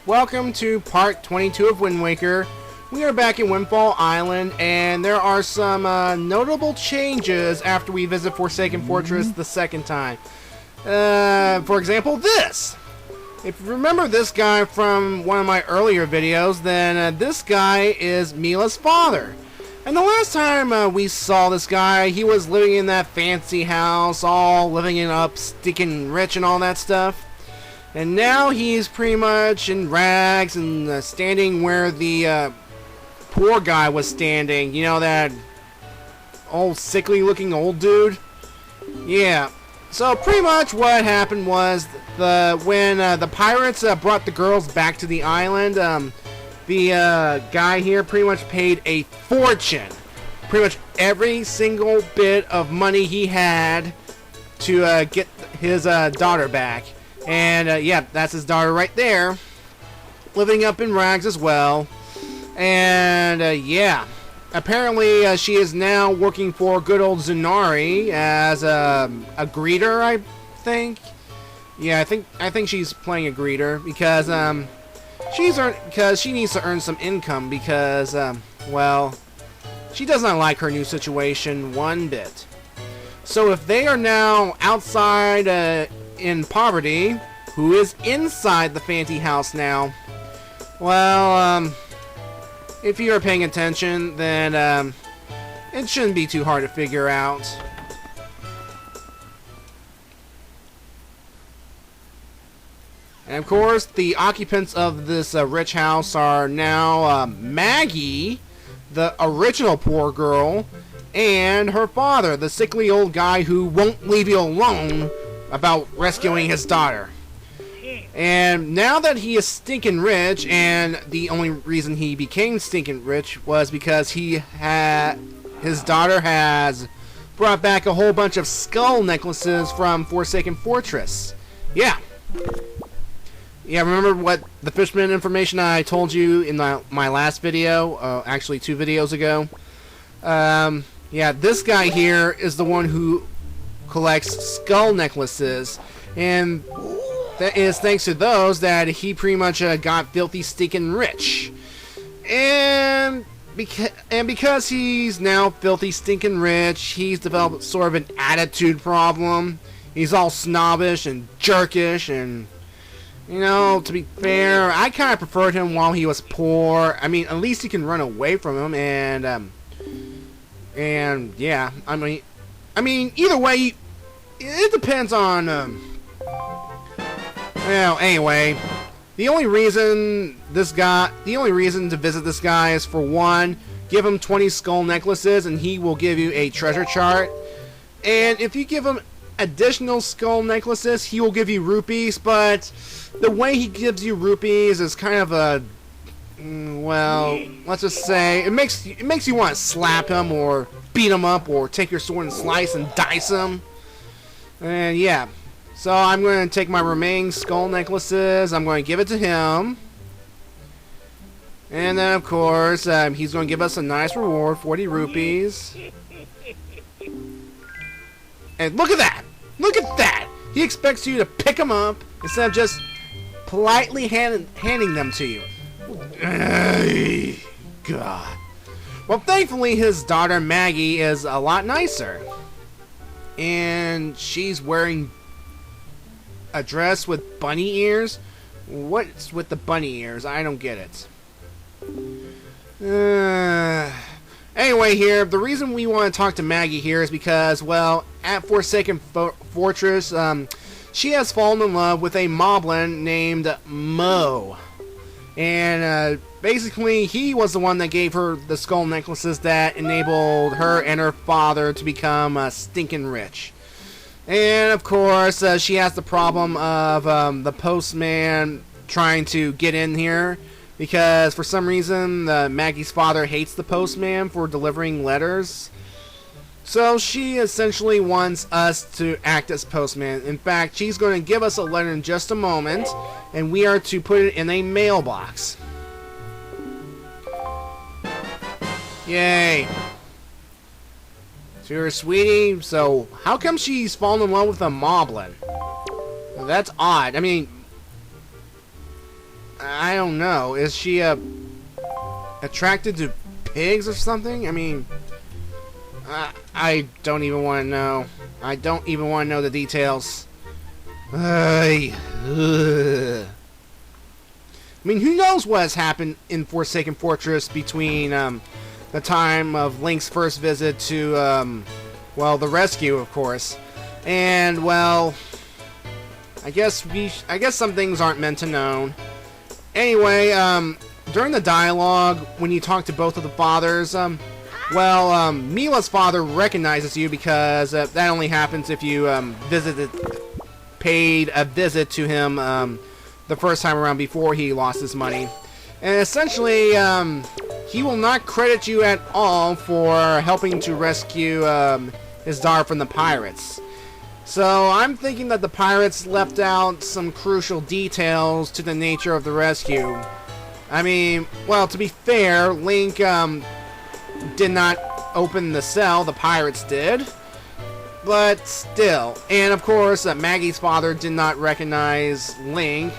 Welcome to part 22 of Wind Waker. We are back in Windfall Island, and there are some notable changes after we visit Forsaken Fortress the second time. For example, this! If you remember this guy from one of my earlier videos, then this guy is Mila's father. And the last time we saw this guy, he was living in that fancy house, all living it up, stinking rich and all that stuff. And now he's pretty much in rags and standing where the poor guy was standing. You know, that old sickly looking old dude? Yeah. So pretty much what happened was when the pirates brought the girls back to the island, the guy here pretty much paid a fortune. Pretty much every single bit of money he had to get his daughter back. And yeah, that's his daughter right there, living up in rags as well. And yeah, apparently she is now working for good old Zunari as a greeter, I think. Yeah, I think she's playing a greeter because she needs to earn some income because well, she does not like her new situation one bit. So if they are now outside in poverty, who is inside the fancy house now? Well, if you are paying attention, then it shouldn't be too hard to figure out. And of course, the occupants of this rich house are now Maggie, the original poor girl, and her father, the sickly old guy who won't leave you alone about rescuing his daughter. And now that he is stinking rich, and the only reason he became stinking rich was because his daughter has brought back a whole bunch of skull necklaces from Forsaken Fortress. Yeah. Yeah, remember what the Fishman information I told you in my last video? Actually, 2 videos ago. Yeah, this guy here is the one who collects skull necklaces, and that is thanks to those that he pretty much got filthy stinking rich. And because he's now filthy stinking rich, he's developed sort of an attitude problem. He's all snobbish and jerkish, and you know, to be fair, I kind of preferred him while he was poor. I mean, at least he can run away from him, and yeah, I mean, either way, it depends on, well, anyway, the only reason to visit this guy is, for one, give him 20 skull necklaces and he will give you a treasure chart. And if you give him additional skull necklaces, he will give you rupees, but the way he gives you rupees is kind of a, well, let's just say, it makes you want to slap him or beat him up or take your sword and slice and dice him. And yeah, so I'm going to take my remaining skull necklaces, I'm going to give it to him. And then of course, he's going to give us a nice reward, 40 rupees. And look at that! Look at that! He expects you to pick them up instead of just politely handing them to you. God. Well, thankfully his daughter Maggie is a lot nicer. And she's wearing a dress with bunny ears. What's with the bunny ears? I don't get it. Anyway, here, the reason we want to talk to Maggie here is because, well, at Forsaken Fortress, she has fallen in love with a moblin named Mo. And basically, he was the one that gave her the skull necklaces that enabled her and her father to become stinking rich. And of course, she has the problem of the postman trying to get in here, because for some reason Maggie's father hates the postman for delivering letters. So she essentially wants us to act as postman. In fact, she's going to give us a letter in just a moment, and we are to put it in a mailbox. Yay. So you're a sweetie, so how come she's fallen in love with a moblin? That's odd. I mean, I don't know. Is she attracted to pigs or something? I mean, I don't even want to know. I don't even want to know the details. I mean, who knows what has happened in Forsaken Fortress between the time of Link's first visit to, well, the rescue, of course, and, well, I guess some things aren't meant to known. Anyway, during the dialogue, when you talk to both of the fathers, well, Mila's father recognizes you because that only happens if you paid a visit to him the first time around before he lost his money. And essentially, he will not credit you at all for helping to rescue his daughter from the pirates. So I'm thinking that the pirates left out some crucial details to the nature of the rescue. I mean, well, to be fair, Link did not open the cell, the pirates did. But still. And of course, Maggie's father did not recognize Link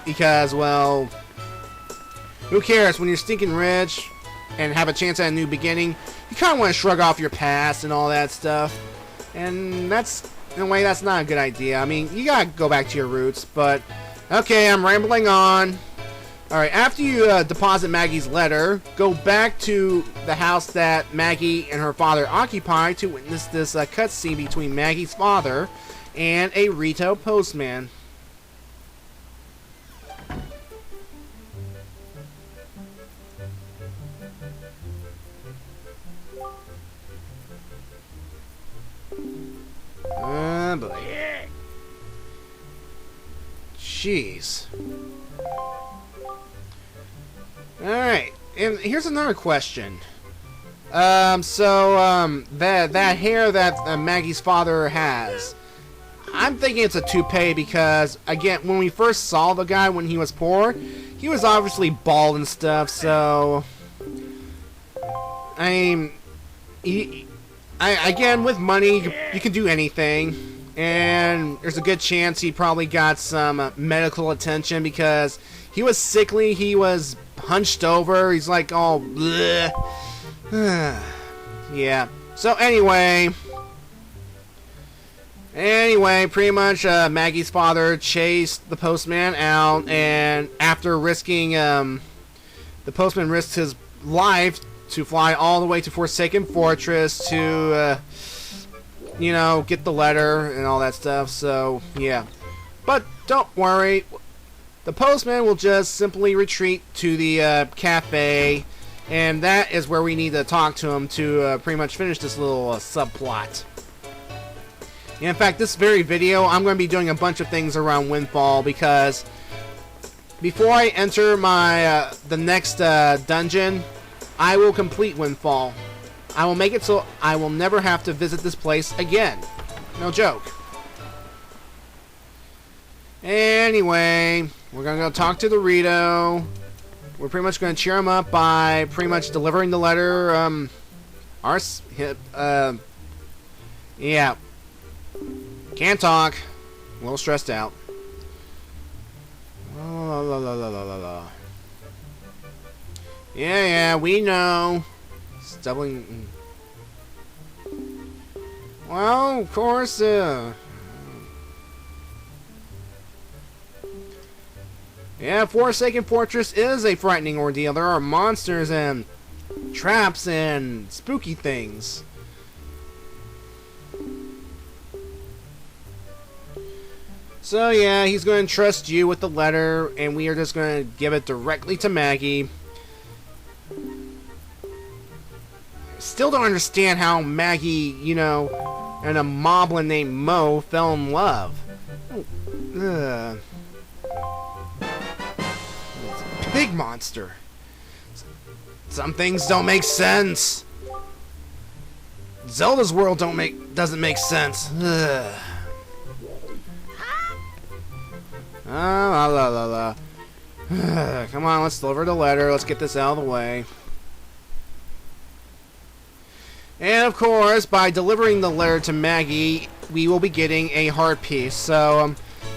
because, well, who cares? When you're stinking rich and have a chance at a new beginning, you kind of want to shrug off your past and all that stuff. And that's, in a way, that's not a good idea. I mean, you gotta go back to your roots, but okay, I'm rambling on. Alright, after you deposit Maggie's letter, go back to the house that Maggie and her father occupy to witness this cutscene between Maggie's father and a retail postman. Oh boy. Jeez. Alright, and here's another question. That hair that Maggie's father has, I'm thinking it's a toupee because, again, when we first saw the guy when he was poor, he was obviously bald and stuff, so... I mean, again, with money, you can do anything, and there's a good chance he probably got some medical attention because he was sickly, he was hunched over, he's like all bleh. Yeah, so anyway, pretty much Maggie's father chased the postman out, and after risking, the postman risked his life to fly all the way to Forsaken Fortress to, you know, get the letter and all that stuff, so, yeah. But don't worry, the postman will just simply retreat to the cafe, and that is where we need to talk to him to pretty much finish this little subplot. In fact, this very video, I'm going to be doing a bunch of things around Windfall because before I enter my the next dungeon, I will complete Windfall. I will make it so I will never have to visit this place again. No joke. Anyway, we're going to go talk to the Rito. We're pretty much going to cheer him up by pretty much delivering the letter. Yeah. Can't talk. A little stressed out. Yeah, we know. Stumbling. Well, of course, yeah, Forsaken Fortress is a frightening ordeal. There are monsters and traps and spooky things. So yeah, he's going to trust you with the letter, and we are just going to give it directly to Maggie. Still don't understand how Maggie, you know, and a moblin named Mo fell in love. Ugh. It's a pig monster. Some things don't make sense. Zelda's world doesn't make sense. Ugh. Come on, let's deliver the letter. Let's get this out of the way. And of course, by delivering the letter to Maggie, we will be getting a heart piece. So,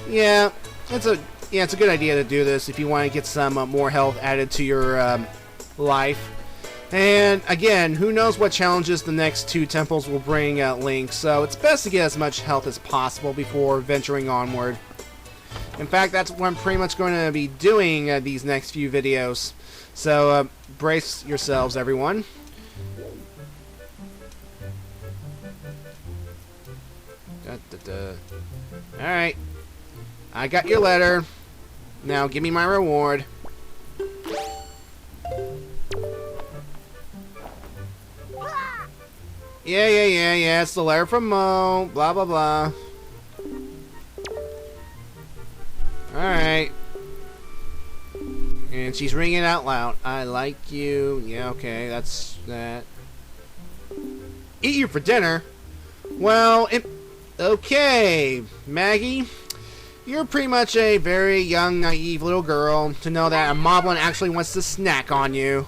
yeah, it's a yeah, it's a good idea to do this if you want to get some more health added to your life. And again, who knows what challenges the next 2 temples will bring Link, so it's best to get as much health as possible before venturing onward. In fact, that's what I'm pretty much going to be doing these next few videos. So brace yourselves, everyone. Alright, I got your letter. Now give me my reward. Yeah, it's the letter from Mo, blah, blah, blah. Alright. And she's reading it out loud. I like you. Yeah, okay, that's that. Eat you for dinner? Well, okay, Maggie. You're pretty much a very young, naive little girl to know that a moblin actually wants to snack on you.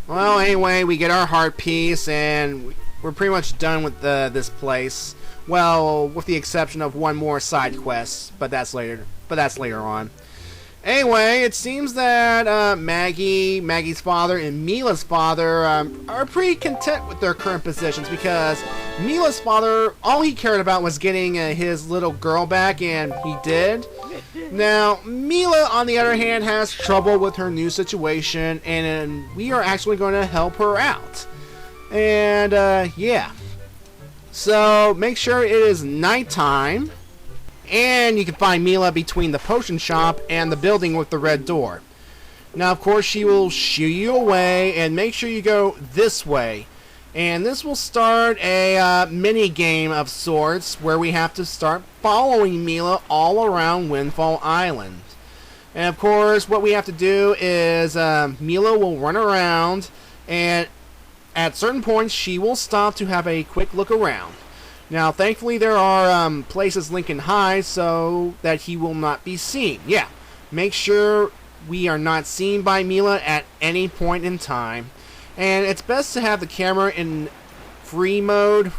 Well, anyway, we get our heart piece, and we're pretty much done with this place. Well, with the exception of one more side quest, but that's later. On. Anyway, it seems that Maggie's father, and Mila's father are pretty content with their current positions because Mila's father, all he cared about was getting his little girl back, and he did. Now, Mila, on the other hand, has trouble with her new situation, and we are actually going to help her out. And, yeah. So, make sure it is nighttime, and you can find Mila between the potion shop and the building with the red door. Now, of course, she will shoo you away, and make sure you go this way. And this will start a mini game of sorts where we have to start following Mila all around Windfall Island. And of course, what we have to do is Mila will run around, and at certain points she will stop to have a quick look around. Now, thankfully, there are places Link can hide so that he will not be seen. Yeah, make sure we are not seen by Mila at any point in time. And it's best to have the camera in free mode,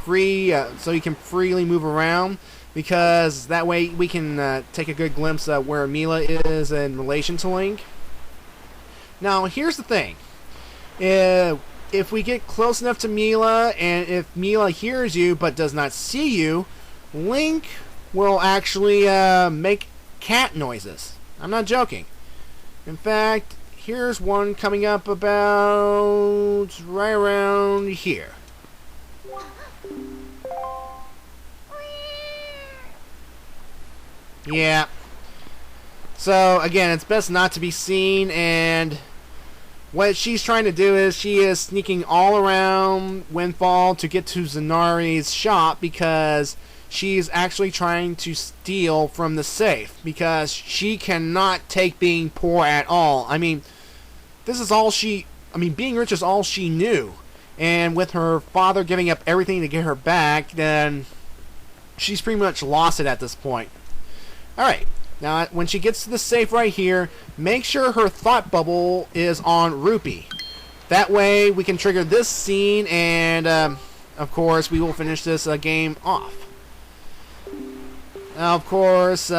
so you can freely move around, because that way we can take a good glimpse of where Mila is in relation to Link. Now, here's the thing. If we get close enough to Mila, and if Mila hears you but does not see you, Link will actually make cat noises. I'm not joking. In fact, here's one coming up about right around here. Yeah. So, again, it's best not to be seen, and what she's trying to do is she is sneaking all around Windfall to get to Zanari's shop because she's actually trying to steal from the safe because she cannot take being poor at all. I mean, being rich is all she knew. And with her father giving up everything to get her back, then she's pretty much lost it at this point. Alright, now when she gets to the safe right here, make sure her thought bubble is on Rupee. That way we can trigger this scene and, of course, we will finish this game off. Now, of course,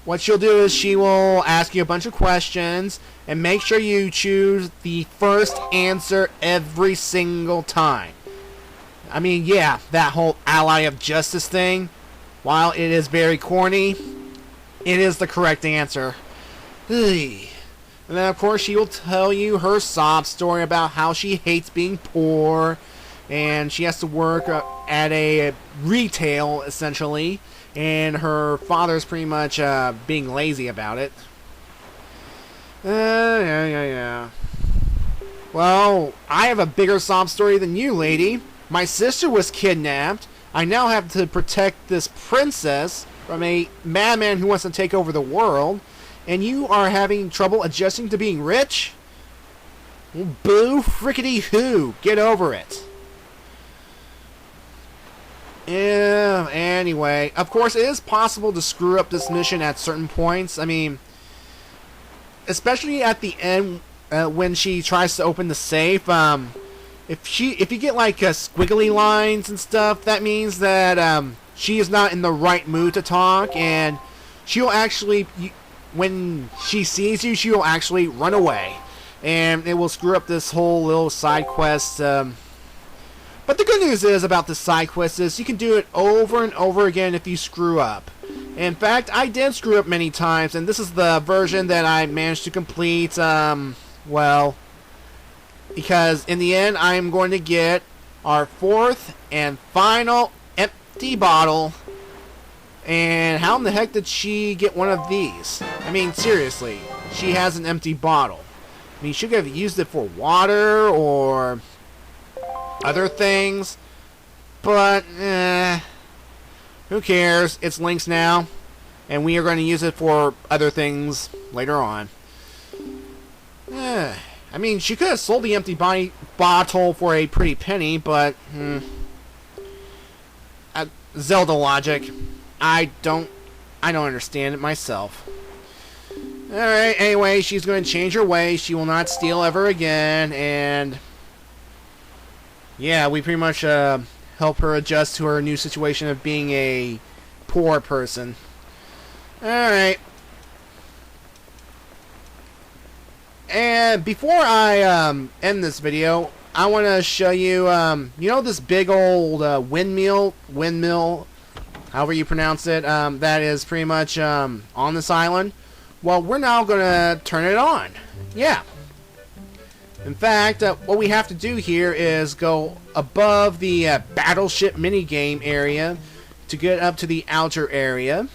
what she'll do is she will ask you a bunch of questions, and make sure you choose the first answer every single time. I mean, yeah, that whole Ally of Justice thing, while it is very corny, it is the correct answer. And then, of course, she will tell you her sob story about how she hates being poor, and she has to work at a retail, essentially, and her father's pretty much being lazy about it. Yeah. Well, I have a bigger sob story than you, lady. My sister was kidnapped. I now have to protect this princess from a madman who wants to take over the world. And you are having trouble adjusting to being rich? Well, boo frickety hoo. Get over it. Yeah, anyway. Of course, it is possible to screw up this mission at certain points. I mean, especially at the end when she tries to open the safe. If you get like squiggly lines and stuff, that means that she is not in the right mood to talk, and she'll actually, when she sees you, she'll actually run away, and it will screw up this whole little side quest. But the good news is about the side quest is you can do it over and over again if you screw up. In fact, I did screw up many times, and this is the version that I managed to complete, well, because in the end, I'm going to get our 4th and final empty bottle. And how in the heck did she get one of these? I mean, seriously, she has an empty bottle. I mean, she could have used it for water or other things, but who cares? It's Link's now, and we are going to use it for other things later on. I mean, she could have sold the empty bottle for a pretty penny, but Zelda logic. I don't understand it myself. Alright, anyway, she's going to change her ways. She will not steal ever again, and yeah, we pretty much help her adjust to her new situation of being a poor person. Alright. And before I end this video, I want to show you, you know this big old windmill, however you pronounce it, that is pretty much on this island? Well, we're now going to turn it on. Yeah. In fact, what we have to do here is go above the battleship minigame area to get up to the outer area.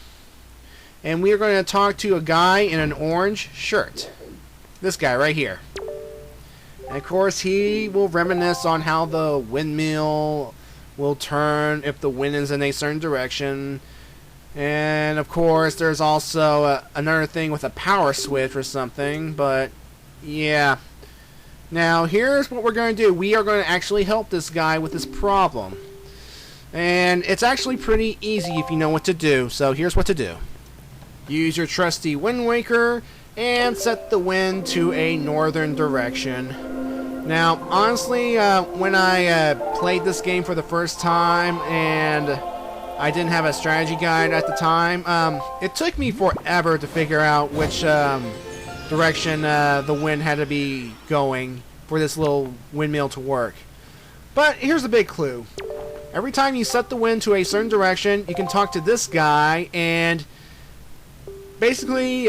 And we are going to talk to a guy in an orange shirt. This guy right here. And of course, he will reminisce on how the windmill will turn if the wind is in a certain direction. And of course, there's also another thing with a power switch or something. But yeah. Now, here's what we're going to do. We are going to actually help this guy with this problem. And it's actually pretty easy if you know what to do. So here's what to do. Use your trusty Wind Waker and set the wind to a northern direction. Now, honestly, when I played this game for the first time and I didn't have a strategy guide at the time, it took me forever to figure out which direction the wind had to be going for this little windmill to work. But here's the big clue. Every time you set the wind to a certain direction, you can talk to this guy, and basically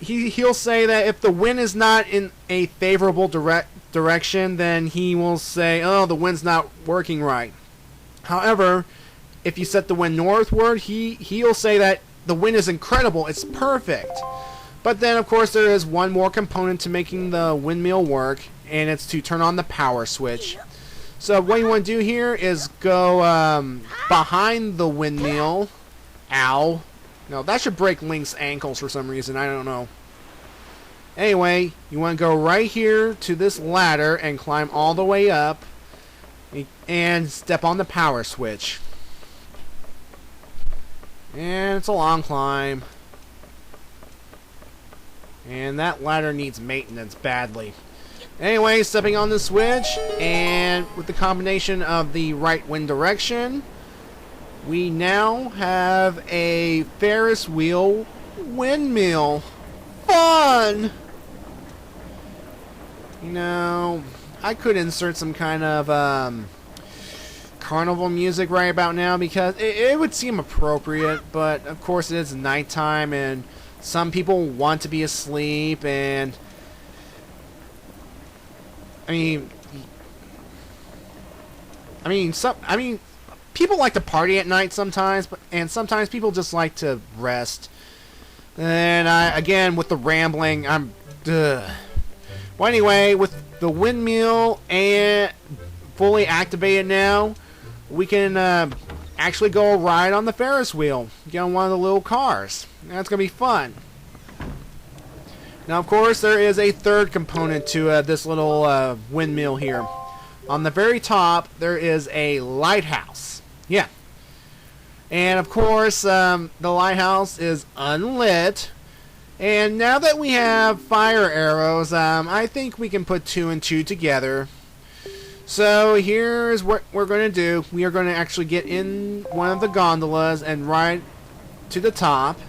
he'll say that if the wind is not in a favorable direction, then he will say, oh, the wind's not working right. However, if you set the wind northward, he'll say that the wind is incredible, it's perfect. But then, of course, there is one more component to making the windmill work, and it's to turn on the power switch. So what you want to do here is go behind the windmill. Ow. No, that should break Link's ankles for some reason. I don't know. Anyway, you want to go right here to this ladder and climb all the way up and step on the power switch. And it's a long climb. And that ladder needs maintenance badly. Anyway, stepping on the switch, and with the combination of the right wind direction, we now have a Ferris wheel windmill. Fun! You know, I could insert some kind of carnival music right about now because it would seem appropriate, but of course it is nighttime and some people want to be asleep, and I mean, people like to party at night sometimes, and sometimes people just like to rest. And again, with the rambling, well, anyway, with the windmill and fully activated now, we can actually go a ride on the Ferris wheel. Get on one of the little cars. That's going to be fun. Now, of course, there is a third component to this little windmill here. On the very top, there is a lighthouse. Yeah. And, of course, the lighthouse is unlit. And now that we have fire arrows, I think we can put 2 and 2 together. So here's what we're going to do. We are going to actually get in one of the gondolas and ride to the top.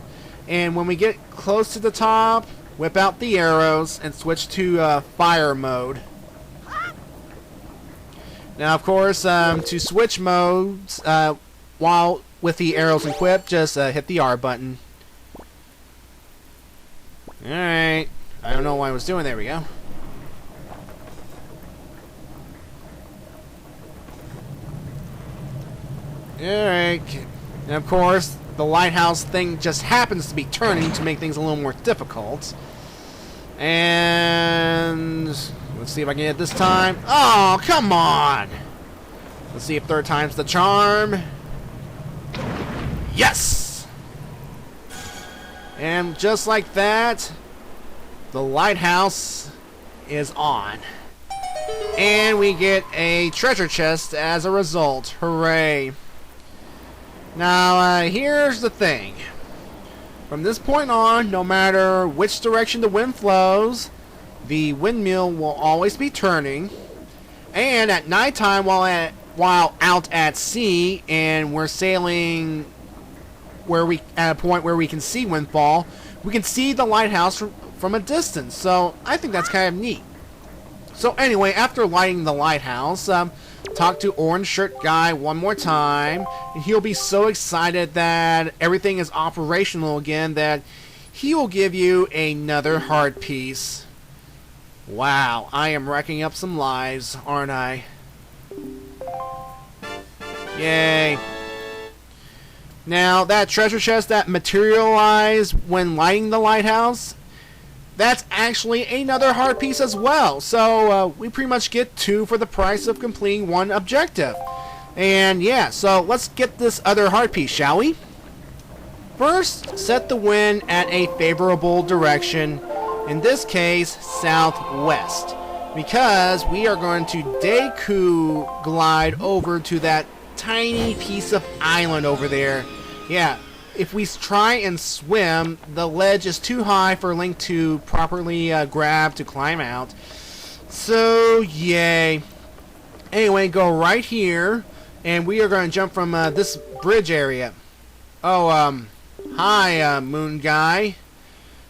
And when we get close to the top, whip out the arrows and switch to fire mode. Now, of course, to switch modes, while with the arrows equipped, just hit the R button. Alright. I don't know what I was doing. There we go. Alright. And of course, the lighthouse thing just happens to be turning to make things a little more difficult. And let's see if I can get it this time. Oh, come on! Let's see if third time's the charm. Yes! And just like that, the lighthouse is on. And we get a treasure chest as a result. Hooray. Now, here's the thing. From this point on, no matter which direction the wind flows, the windmill will always be turning. And at nighttime, while out at sea, and we're sailing at a point where we can see Windfall, we can see the lighthouse from a distance. So I think that's kind of neat. So anyway, after lighting the lighthouse, talk to Orange Shirt Guy one more time, and he'll be so excited that everything is operational again that he will give you another heart piece. Wow, I am racking up some lives, aren't I? Yay. Now, that treasure chest that materialized when lighting the lighthouse, that's actually another heart piece as well. So, we pretty much get 2 for the price of completing 1 objective. And yeah, so let's get this other heart piece, shall we? First, set the wind at a favorable direction. In this case, southwest. Because we are going to Deku glide over to that tiny piece of island over there. Yeah, if we try and swim, the ledge is too high for Link to properly grab to climb out. So, yay. Anyway, go right here, and we are going to jump from this bridge area. Oh, hi, Moon Guy.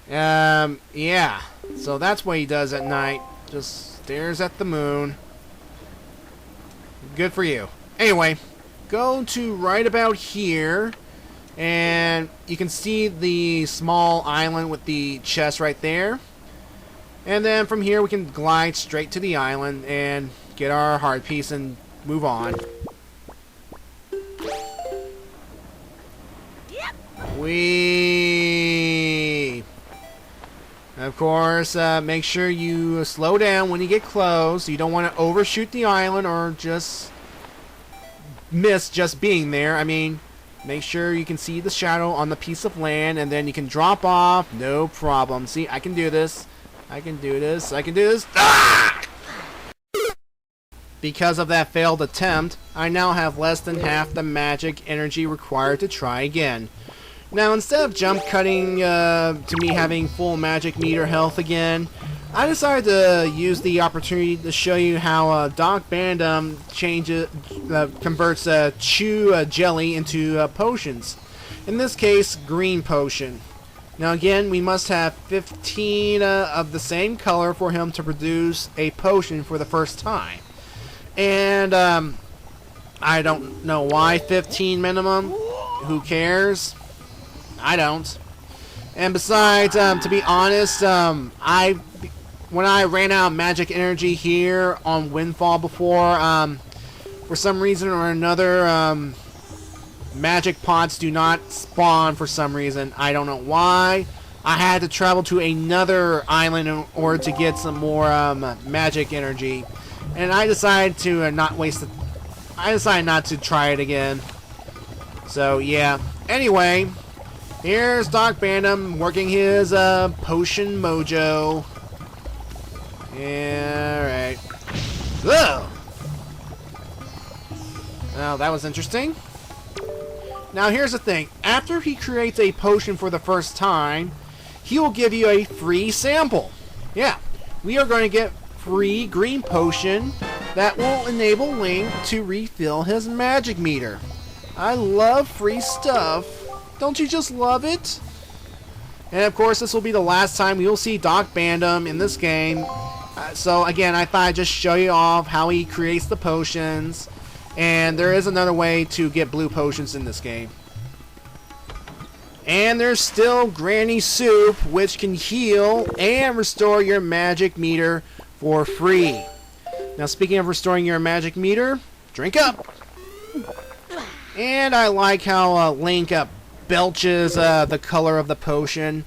Yeah. So that's what he does at night. Just stares at the moon. Good for you. Anyway, go to right about here. And you can see the small island with the chest right there. And then from here we can glide straight to the island and get our heart piece and move on. Whee! Of course, make sure you slow down when you get close. You don't want to overshoot the island or just miss just being there. I mean, make sure you can see the shadow on the piece of land, and then you can drop off. No problem. See, I can do this. I can do this. I can do this. Ah! Because of that failed attempt, I now have less than half the magic energy required to try again. Now, instead of jump cutting to me having full magic meter health again, I decided to use the opportunity to show you how Doc Bandom converts chew jelly into potions. In this case, green potion. Now again, we must have 15 of the same color for him to produce a potion for the first time. And I don't know why 15 minimum. Who cares? I don't. And besides, to be honest, when I ran out of magic energy here on Windfall before, for some reason or another, magic pots do not spawn for some reason. I don't know why. I had to travel to another island in order to get some more magic energy, and I decided to not waste it. I decided not to try it again. So yeah. Anyway, here's Doc Bandom working his potion mojo. Yeah, alright. Whoa! Now, that was interesting. Now, here's the thing. After he creates a potion for the first time, he will give you a free sample. Yeah. We are going to get free green potion that will enable Link to refill his magic meter. I love free stuff. Don't you just love it? And of course, this will be the last time we will see Doc Bandom in this game. So again, I thought I'd just show you off how he creates the potions. And there is another way to get blue potions in this game. And there's still Granny Soup, which can heal and restore your magic meter for free. Now, speaking of restoring your magic meter, drink up. And I like how Link belches the color of the potion.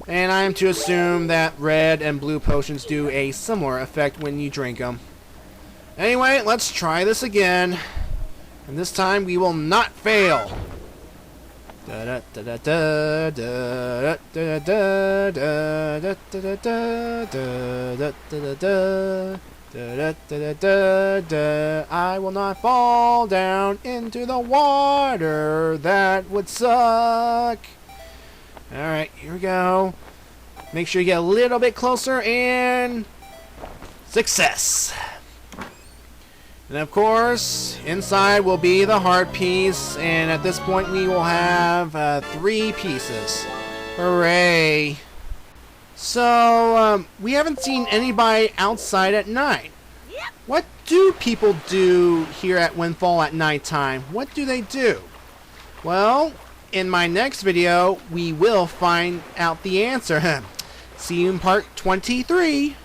And I am to assume that red and blue potions do a similar effect when you drink them. Anyway, let's try this again. And this time we will not fail. I will not fall down into the water. That would suck. Alright, here we go. Make sure you get a little bit closer and success. And of course, inside will be the heart piece, and at this point we will have 3 pieces. Hooray! So, we haven't seen anybody outside at night. What do people do here at Windfall at nighttime? What do they do? Well, in my next video, we will find out the answer. See you in part 23.